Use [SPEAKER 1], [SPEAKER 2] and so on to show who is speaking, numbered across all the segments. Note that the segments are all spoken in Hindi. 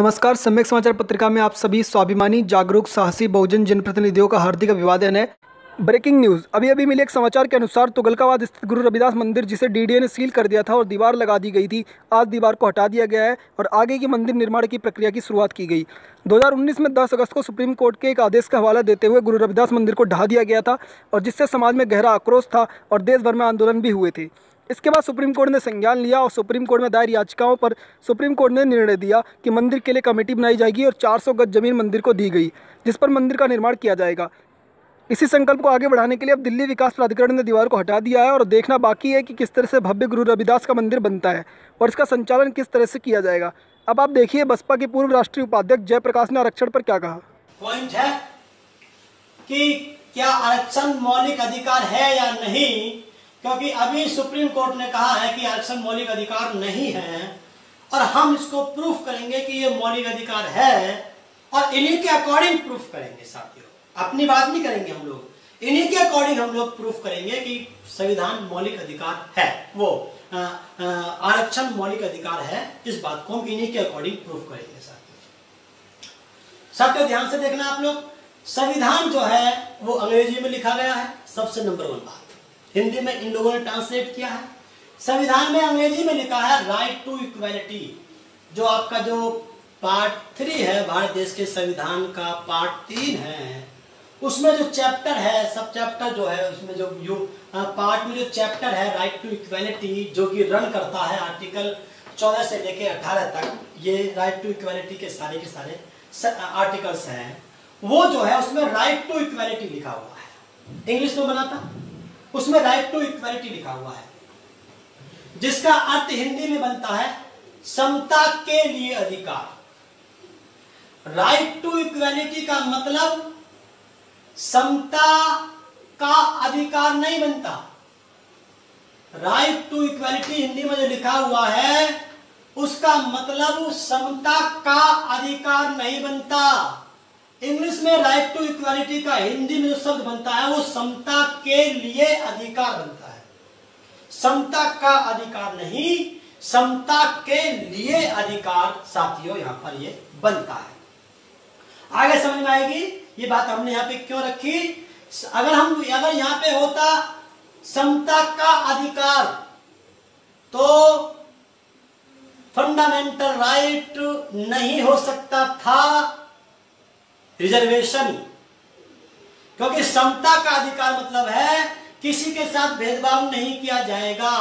[SPEAKER 1] नमस्कार। सम्यक समाचार पत्रिका में आप सभी स्वाभिमानी, जागरूक, साहसी बहुजन जनप्रतिनिधियों का हार्दिक अभिवादन है। Breaking news. अभी मिले एक समाचार के अनुसार तुगलकाबाद स्थित गुरु रविदास मंदिर, जिसे डीडीए ने सील कर दिया था और दीवार लगा दी गई थी, आज दीवार को हटा दिया गया है और आगे की मंदिर निर्माण की प्रक्रिया की शुरुआत की गई। 2019 में 10 अगस्त को सुप्रीम कोर्ट के एक आदेश का हवाला देते हुए गुरु रविदास मंदिर को ढहा दिया गया था और जिससे समाज में गहरा आक्रोश था और देश भर में आंदोलन भी हुए थे। इसके बाद सुप्रीम कोर्ट ने संज्ञान लिया और सुप्रीम कोर्ट में दायर याचिकाओं पर सुप्रीम कोर्ट ने निर्णय दिया कि मंदिर के लिए कमेटी बनाई जाएगी और 400 गज जमीन मंदिर को दी गई, जिस पर मंदिर का निर्माण किया जाएगा। इसी संकल्प को आगे बढ़ाने के लिए अब दिल्ली विकास प्राधिकरण ने दीवार को हटा दिया है और देखना बाकी है कि किस तरह से भव्य गुरु रविदास का मंदिर बनता है और इसका संचालन किस तरह से किया जाएगा। अब आप देखिए बसपा के पूर्व राष्ट्रीय उपाध्यक्ष जयप्रकाश ने आरक्षण पर क्या कहा।
[SPEAKER 2] पॉइंट है कि क्या आरक्षण मौलिक अधिकार है या नहीं, क्योंकि अभी सुप्रीम कोर्ट ने कहा है कि आरक्षण मौलिक अधिकार नहीं है और हम इसको प्रूफ करेंगे कि ये मौलिक अधिकार है और इन्हीं के अकॉर्डिंग प्रूफ करेंगे। साथियों, अपनी बात नहीं करेंगे हम लोग, इन्हीं के अकॉर्डिंग हम लोग प्रूफ करेंगे कि संविधान मौलिक अधिकार है, वो आरक्षण मौलिक अधिकार है। इस बात को हम इन्हीं के अकॉर्डिंग प्रूफ करेंगे। साथियों ध्यान से देखना आप लोग, संविधान जो है वो अंग्रेजी में लिखा गया है, सबसे नंबर 1 बात। हिंदी में इन लोगों ने ट्रांसलेट किया है। संविधान में अंग्रेजी में लिखा है राइट टू इक्वालिटी। जो आपका जो पार्ट 3 है भारत देश के संविधान का, पार्ट 3 है, उसमें जो चैप्टर है, सब चैप्टर जो है उसमें जो पार्ट में जो चैप्टर है राइट टू इक्वालिटी, जो कि रन करता है आर्टिकल 14 से लेके 18 तक, ये राइट टू इक्वालिटी के सारे आर्टिकल्स हैं। वो जो है उसमें राइट टू इक्वालिटी लिखा हुआ है, इंग्लिश में बना था, उसमें राइट टू इक्वालिटी लिखा हुआ है, जिसका अर्थ हिंदी में बनता है समता के लिए अधिकार। राइट टू इक्वालिटी का मतलब समता का अधिकार नहीं बनता। राइट टू इक्वालिटी हिंदी में जो लिखा हुआ है उसका मतलब समता का अधिकार नहीं बनता। इंग्लिश में राइट टू इक्वालिटी का हिंदी में जो शब्द बनता है वो समता के लिए अधिकार बनता है। समता का अधिकार नहीं, समता के लिए अधिकार साथियों यहां पर ये बनता है। आगे समझ में आएगी ये बात हमने यहां पे क्यों रखी। अगर यहां पे होता समता का अधिकार तो फंडामेंटल राइट नहीं हो सकता था रिजर्वेशन, क्योंकि समता का अधिकार मतलब है किसी के साथ भेदभाव नहीं किया जाएगा,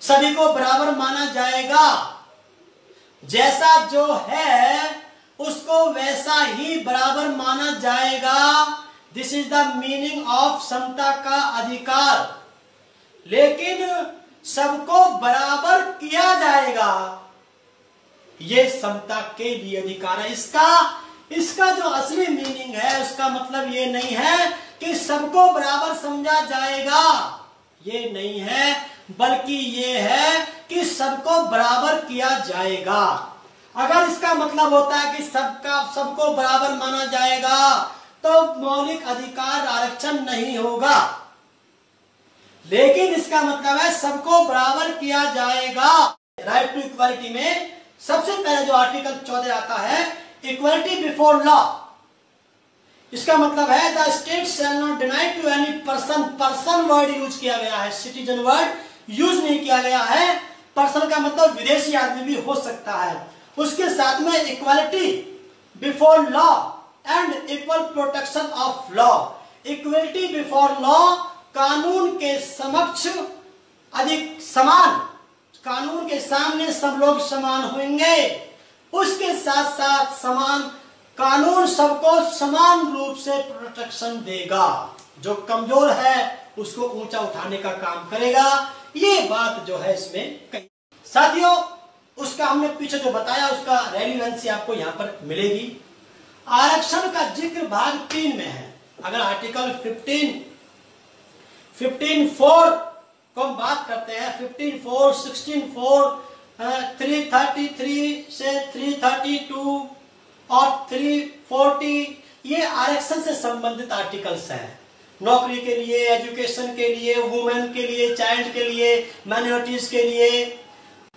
[SPEAKER 2] सभी को बराबर माना जाएगा, जैसा जो है उसको वैसा ही बराबर माना जाएगा। This is the meaning of समता का अधिकार। लेकिन सबको बराबर किया जाएगा, ये समता के लिए अधिकार है। इसका जो असली मीनिंग है उसका मतलब ये नहीं है कि सबको बराबर समझा जाएगा, ये नहीं है, बल्कि ये है कि सबको बराबर किया जाएगा। अगर इसका मतलब होता है कि सबको बराबर माना जाएगा तो मौलिक अधिकार आरक्षण नहीं होगा। लेकिन इसका मतलब है सबको बराबर किया जाएगा। राइट टू इक्वालिटी में सबसे पहले जो आर्टिकल 14 आता है, इक्वालिटी बिफोर लॉ, इसका मतलब है the state shall not deny to any person. Person word use किया गया है, सिटीजन वर्ड यूज नहीं किया गया है। पर्सन का मतलब विदेशी आदमी भी हो सकता है। उसके साथ में equality before law and equal protection of law. Equality before law, कानून के समक्ष अधिक समान, कानून के सामने सब लोग समान होंगे। उसके साथ साथ समान कानून सबको समान रूप से प्रोटेक्शन देगा, जो कमजोर है उसको ऊंचा उठाने का काम करेगा। ये बात जो है इसमें कही। साथियों उसका हमने पीछे जो बताया उसका रेलिवेंसी आपको यहां पर मिलेगी। आरक्षण का जिक्र भाग 3 में है। अगर आर्टिकल 15(4) को हम बात करते हैं, 15(4), 16(4), 333 से 332 और 340, ये आरक्षण से संबंधित आर्टिकल्स हैं। नौकरी के लिए, एजुकेशन के लिए, वुमेन के लिए, चाइल्ड के लिए, माइनॉरिटीज के लिए,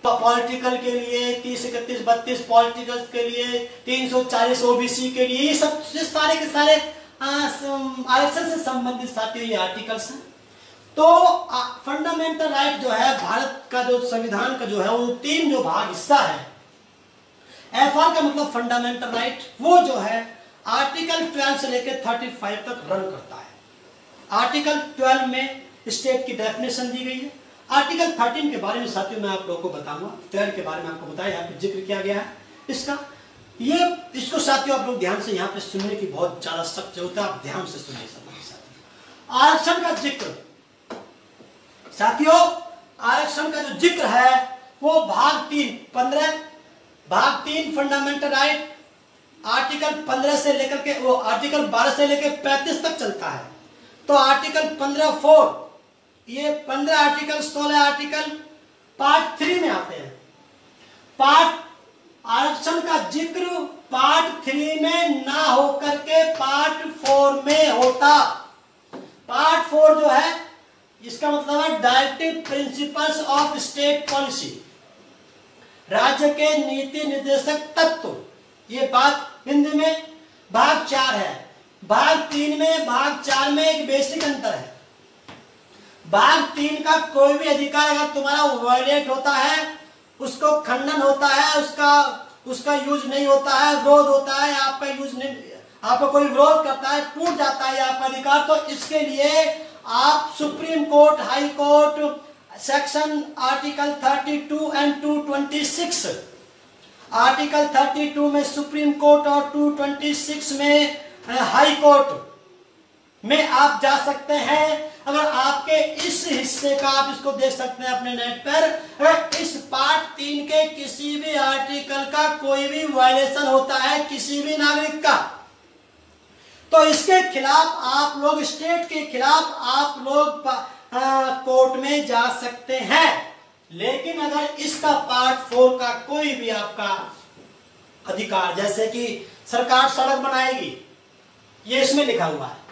[SPEAKER 2] पॉलिटिकल के लिए 30, 31, 32 पॉलिटिकल के लिए, 340 ओबीसी के लिए, ये सब सारे के सारे आरक्षण से संबंधित साथी ये आर्टिकल्स हैं। तो फंडामेंटल राइट जो है भारत का जो संविधान का जो है वो 3 जो भाग हिस्सा है। एफआर का मतलब फंडामेंटल राइट, वो जो है आर्टिकल 12 से लेकर 35 तक रन करता है। आर्टिकल 12 में स्टेट की डेफिनेशन दी गई है। आर्टिकल 13 के बारे में साथियों मैं आप लोगों को बताऊंगा, 12 के बारे में आपको बताया, यहाँ पे जिक्र किया गया है इसका। इसको साथियों आप लोग ध्यान से यहाँ पे सुनने की बहुत ज्यादा सख्त जरूरत है, आप ध्यान से सुनिए साथियों। आरक्षण का जिक्र साथियों, आरक्षण का जो जिक्र है वो भाग 3 फंडामेंटल राइट आर्टिकल 15 से लेकर के वो आर्टिकल 12 से लेकर 35 तक चलता है। तो आर्टिकल 15(4) ये 15 आर्टिकल 16 आर्टिकल पार्ट 3 में आते हैं। पार्ट आरक्षण का जिक्र पार्ट 3 में ना होकर के पार्ट 4 में होता। पार्ट 4 जो है इसका मतलब है directive principles of state policy, राज्य के नीति निर्देशक तत्व। ये बात हिंदी में भाग 4 है। भाग 3 में भाग 4 में एक बेसिक अंतर है। भाग 3 का कोई भी अधिकार अगर तुम्हारा वायलेट होता है, उसको खंडन होता है, उसका यूज नहीं होता है, विरोध होता है, आपका यूज नहीं, आपका कोई विरोध करता है, टूट जाता है आपका अधिकार, तो इसके लिए आप supreme court, high court, section article 32 and 226, article 32 में सुप्रीम कोर्ट और 226 में हाई कोर्ट में आप जा सकते हैं। अगर आपके इस हिस्से का आप इसको देख सकते हैं अपने नेट पर, अगर इस पार्ट 3 के किसी भी आर्टिकल का कोई भी वायलेशन होता है किसी भी नागरिक का, तो इसके खिलाफ आप लोग, स्टेट के खिलाफ आप लोग कोर्ट में जा सकते हैं। लेकिन अगर इसका पार्ट 4 का कोई भी आपका अधिकार, जैसे कि सरकार सड़क बनाएगी, ये इसमें लिखा हुआ है,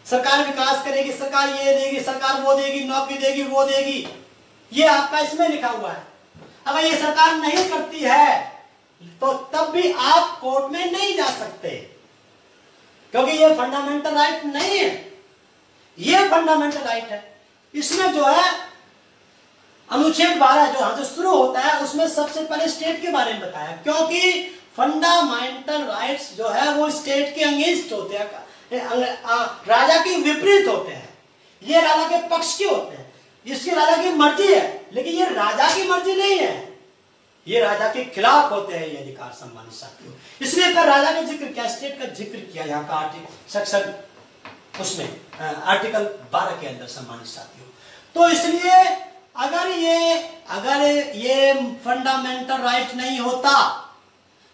[SPEAKER 2] सरकार विकास करेगी, सरकार ये देगी, सरकार वो देगी, नौकरी देगी, वो देगी, ये आपका इसमें लिखा हुआ है। अगर ये सरकार नहीं करती है तो तब भी आप कोर्ट में नहीं जा सकते, क्योंकि ये फंडामेंटल राइट नहीं है, ये फंडामेंटल राइट है। इसमें जो है अनुच्छेद 12 जो शुरू होता है उसमें सबसे पहले स्टेट के बारे में बताया, क्योंकि फंडामेंटल राइट्स जो है वो स्टेट के अगेंस्ट होते हैं, राजा के विपरीत होते हैं, ये राजा के पक्ष के होते हैं, इसकी राजा की मर्जी है, लेकिन ये राजा की मर्जी नहीं है, ये राजा के खिलाफ होते हैं ये अधिकार सम्मानित साथियों। इसलिए फिर राजा का जिक्र किया, स्टेट का जिक्र किया यहाँ का आर्टिकल सेक्शन उसमें आर्टिकल 12 के अंदर सम्मानित साथियों। तो इसलिए अगर ये फंडामेंटल राइट नहीं होता,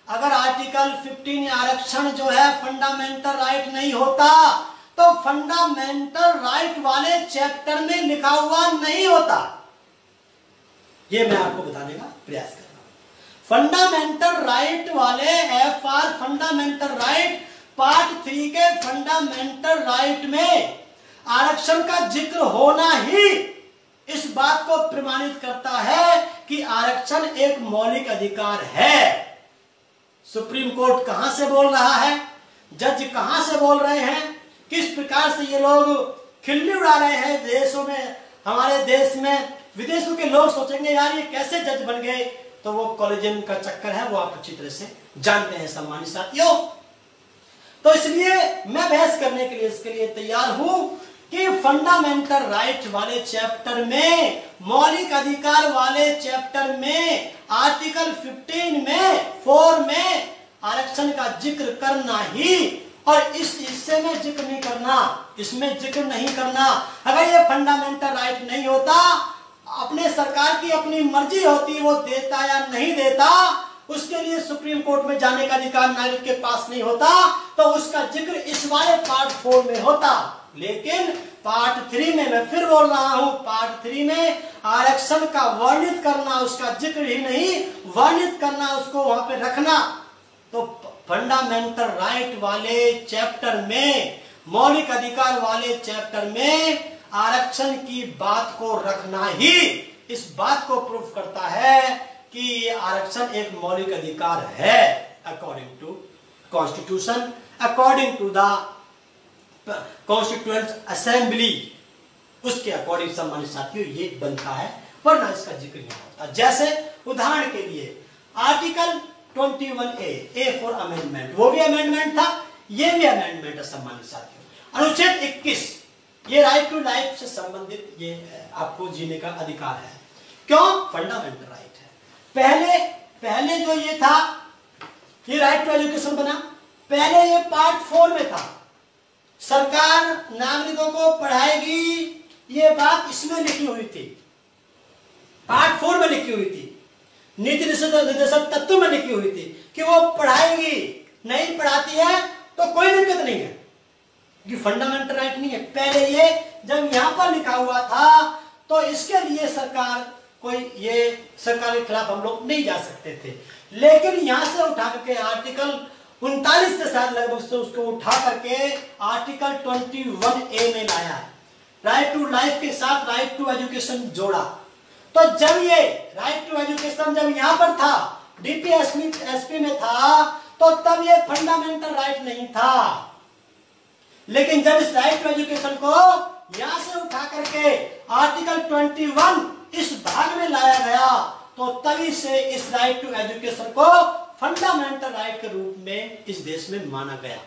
[SPEAKER 2] अगर आर्टिकल 15 आरक्षण जो है फंडामेंटल राइट नहीं होता, तो फंडामेंटल राइट वाले चैप्टर में लिखा हुआ नहीं होता। ये मैं आपको बताने का प्रयास कर रहा हूं। फंडामेंटल राइट वाले एफआर फंडामेंटल राइट पार्ट 3 के फंडामेंटल राइट में आरक्षण का जिक्र होना ही इस बात को प्रमाणित करता है कि आरक्षण एक मौलिक अधिकार है। सुप्रीम कोर्ट कहां से बोल रहा है, जज कहां से बोल रहे हैं, किस प्रकार से ये लोग खिल्ली उड़ा रहे हैं देशों में, हमारे देश में। विदेशों के लोग सोचेंगे यार ये कैसे जज बन गए, तो वो कोलिजन का चक्कर है, वो आप अच्छी तरह से जानते हैं सम्मानित साथियों। तो इसलिए मैं बहस करने के लिए इसके लिए तैयार हूं कि फंडामेंटल राइट वाले चैप्टर में, मौलिक अधिकार वाले चैप्टर में आर्टिकल 15 में 4 में आरक्षण का जिक्र करना ही, और इस हिस्से में जिक्र नहीं करना, इसमें जिक्र नहीं करना। अगर ये फंडामेंटल राइट नहीं होता, अपने सरकार की अपनी मर्जी होती वो देता या नहीं देता, उसके लिए सुप्रीम कोर्ट में जाने का अधिकार नागरिक के पास नहीं होता, तो उसका जिक्र इस वाले पार्ट 4 में होता। लेकिन पार्ट 3 में, मैं फिर बोल रहा हूं, पार्ट 3 में आरक्षण का वर्णित करना, उसका जिक्र ही नहीं वर्णित करना, उसको वहां पे रखना, तो फंडामेंटल राइट वाले चैप्टर में, मौलिक अधिकार वाले चैप्टर में आरक्षण की बात को रखना ही इस बात को प्रूफ करता है कि ये आरक्षण एक मौलिक अधिकार है according to constitution, according to the constituent assembly, उसके अकॉर्डिंग सम्मानित साथियों ये बनता है, वरना इसका जिक्र नहीं होता। जैसे उदाहरण के लिए article 21A, A for amendment, वो भी अमेंडमेंट था, ये भी अमेंडमेंट है सम्मानित साथियों। अनुच्छेद 21, ये राइट टू लाइफ से संबंधित, ये आपको जीने का अधिकार है। क्यों? फंडामेंटल राइट है। पहले जो ये था, ये राइट टू एजुकेशन बना, पहले ये पार्ट 4 में था, सरकार नागरिकों को पढ़ाएगी, ये बात इसमें लिखी हुई थी, पार्ट 4 में लिखी हुई थी, नीति निर्देशक तत्व में लिखी हुई थी कि वो पढ़ाएगी, नहीं पढ़ाती है तो कोई दिक्कत नहीं है, कि फंडामेंटल राइट नहीं है। पहले ये जब यहां पर लिखा हुआ था तो इसके लिए सरकार के खिलाफ हम लोग नहीं जा सकते थे, लेकिन यहां से उठा करके आर्टिकल 39 से शायद लगभग से उसको उठा करके आर्टिकल 21A में लाया, राइट टू लाइफ के साथ राइट टू एजुकेशन जोड़ा। तो जब ये राइट टू एजुकेशन जब यहां पर था, डीपीएसपी में था, तो तब ये फंडामेंटल राइट नहीं था, लेकिन जब इस राइट टू एजुकेशन को यहां से उठा करके आर्टिकल 21 इस भाग में लाया गया, तो तभी से इस राइट टू एजुकेशन को फंडामेंटल राइट के रूप में इस देश में माना गया।